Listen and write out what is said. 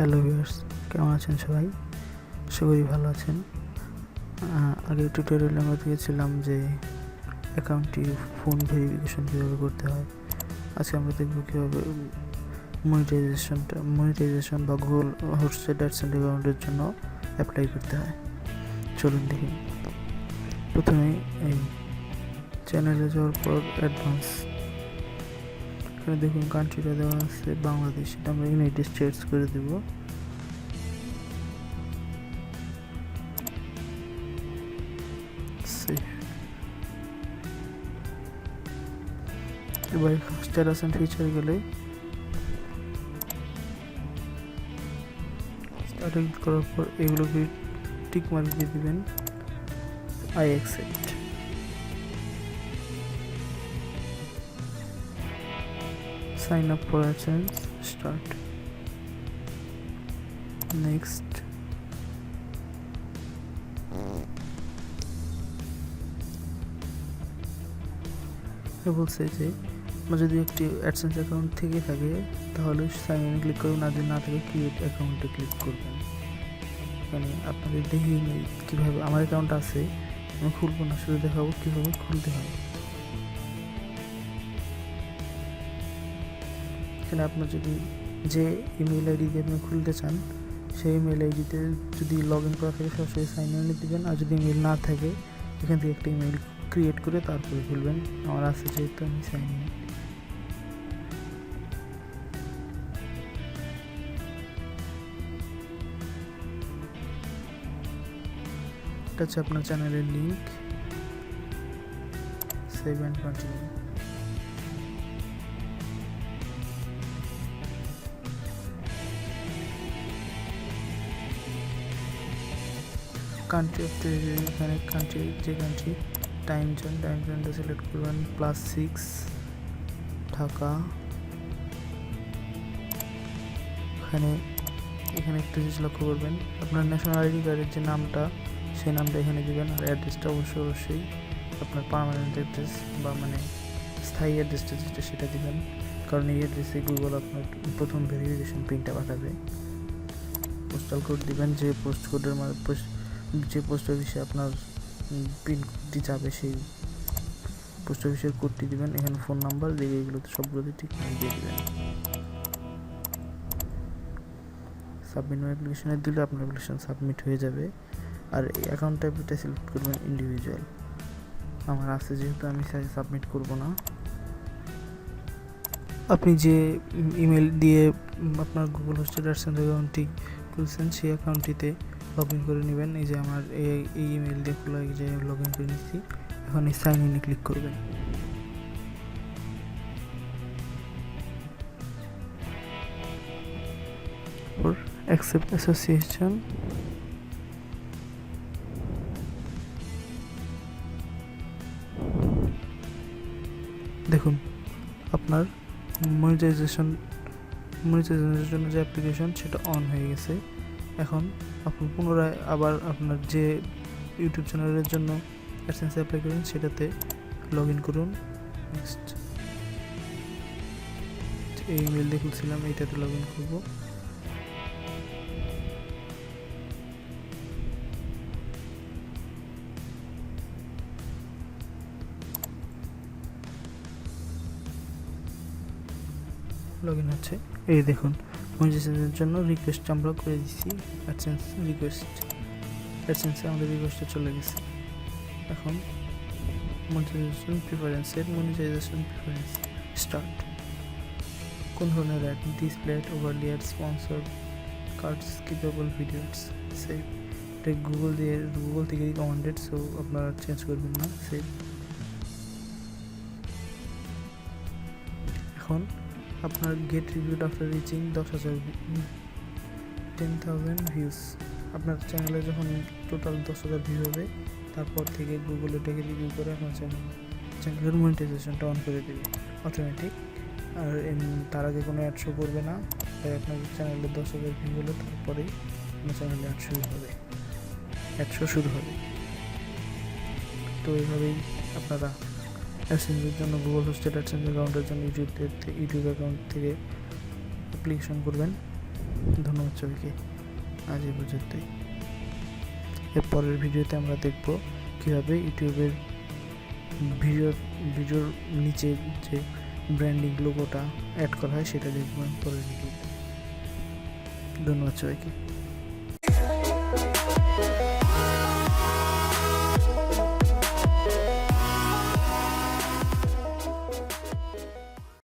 Hello viewers, কেমন আছেন সবাই? আশা করি ভালো আছেন। আগের টিউটোরিয়ালে আমরা দেখেছিলাম যে অ্যাকাউন্টটি ফোন ভেরিফিকেশন কীভাবে করতে হয়। আজকে আমরা দেখব কীভাবে মনিটাইজেশন বা গুগল হোস্টেড অ্যাডসেন্স অ্যাকাউন্টের জন্য অ্যাপ্লাই করতে হয়। চলুন দেখি। প্রথমে এই চ্যানেলে যাওয়ার পর অ্যাডভান্স, এখানে দেখুন কান্ট্রিটা দেওয়া আছে বাংলাদেশ, এটা আমরা ইউনাইটেড স্টেটস করে দেব। এবার স্ট্যাটাস অ্যান্ড ফিচার গেলে স্টার্টিং করার পর এগুলোকে টিক মার্ক দিয়ে দিবেন, I accept. Sign up for AdSense, start. Next. বলছে যে যদি একটি অ্যাডসেন্স অ্যাকাউন্ট থেকে থাকে তাহলে সাইন ইন ক্লিক করবেন, আর যদি না থাকে ক্রিয়েট অ্যাকাউন্টে ক্লিক করবেন। মানে আপনাদের দেখি কীভাবে, আমার অ্যাকাউন্ট আছে, আমি খুলবো না, শুধু দেখাবো কীভাবে খুলতে হয়। এখানে আপনার যদি যে ইমেল আইডি দিয়ে আপনি খুলতে চান সেই ইমেল আইডিতে যদি লগ ইন করা থাকে সরাসরি সাইন ইন দিবেন, আর যদি ইমেল না থাকে এখান থেকে একটা ইমেল ক্রিয়েট করে তারপরে খুলবেন। আমার আছে যেহেতু আমি সাইন ইন। এটা হচ্ছে আপনার চ্যানেলের link, save and continue. Country of the, এখানে কান্ট্রি, যে কান্ট্রি, টাইম জোনটা সিলেক্ট করবেন, +6 ঢাকা। এখানে একটা জিনিস লক্ষ্য করবেন, আপনার ন্যাশনাল আইডি কার্ডের যে নামটা সেই নামটা এখানে দিবেন, আর অ্যাড্রেসটা অবশ্যই আপনার পার্মানেন্ট অ্যাড্রেস বা মানে স্থায়ী অ্যাড্রেসটা যেটা সেটা দিবেন, কারণ এই অ্যাড্রেসে গুগল আপনার প্রথম ভেরিফিকেশন পিনটা পাঠাবে। পোস্টাল কোড দিবেন, যে পোস্ট কোডের যে পোস্ট অফিসে আপনার পিনটি যাবে সেই পোস্ট অফিসের কোডটি দিবেন। এখানে ফোন নাম্বার দিয়ে এগুলোতে সবগুলোতে ঠিক দিয়ে দিবেন। সাবমিট অ্যাপ্লিকেশনে দিলে আপনার অ্যাপ্লিকেশন সাবমিট হয়ে যাবে। আর এই অ্যাকাউন্ট টাইপটা সিলেক্ট করবেন ইন্ডিভিজুয়াল, আমার আছে যেহেতু আমি সাবমিট করব না। আপনি যে ইমেল দিয়ে আপনার গুগল হোস্টেড অ্যাডসেন্স অ্যাকাউন্টটি খুলছেন সেই অ্যাকাউন্টটিতে লগ ইন করে নেবেন। এই যে আমার এই ইমেল দিয়ে খোলা, এই যে লগ ইন করে নিচ্ছি। এখন এই সাইন ইনে ক্লিক করবেন। অ্যাকসেপ্ট অ্যাসোসিয়েশন, দেখুন আপনার মনিটাইজেশনের জন্য যে অ্যাপ্লিকেশন সেটা অন হয়ে গেছে। এখন আপনি পুনরায় আবার আপনার যে ইউটিউব চ্যানেলের জন্য অ্যাডসেন্স অ্যাপ্লাই করেন সেটাতে লগ ইন করুন। নেক্সট, এই ইমেল দিয়ে খুলছিলাম এইটাতে লগ ইন করবো। লগ ইন হচ্ছে, এই দেখুন মনিটাইজেশনের জন্য রিকোয়েস্ট আমরা করে দিচ্ছি, অ্যাডসেন্স রিকোয়েস্ট, অ্যাডসেন্সে আমাদের রিকোয়েস্টটা চলে গেছে। এখন মনিটাইজেশন প্রিফারেন্স স্টার্ট। কোন ধরনের ad, display ad, overlay ad, sponsor, card, skippable video ads, save. এটা গুগল থেকে রিকমেন্ডেড, সো আপনারা চেঞ্জ করবেন না, সেভ। এখন আপনার get reviewed after reaching 10,000 views, আপনার চ্যানেলে যখন টোটাল 10,000 ভিউ হবে তারপর থেকে গুগল এটাকে রিভিউ করে আপনার চ্যানেলের মনিটাইজেশনটা অন করে দেবে অটোমেটিক। আর তার আগে কোনো অ্যাড শো করবে না, তাই আপনার চ্যানেলে 10,000 ভিউ হলে তারপরেই আপনার চ্যানেলে অ্যাড শো শুরু হবে। তো এইভাবেই আপনারা অ্যাডসেন্সের জন্য গুগল হোস্টেড অ্যাডসেন্স অ্যাকাউন্টের জন্য ইউটিউব অ্যাকাউন্ট থেকে অ্যাপ্লিকেশন করবেন। ধন্যবাদ সবাইকে, আজ এই পর্যন্তই। এর পরের ভিডিওতে আমরা দেখব কীভাবে ইউটিউবের ভিডিওর নিচে যে ব্র্যান্ডিং লোগোটা অ্যাড করা হয় সেটা দেখব পরের ভিডিওতে। ধন্যবাদ সবাইকে।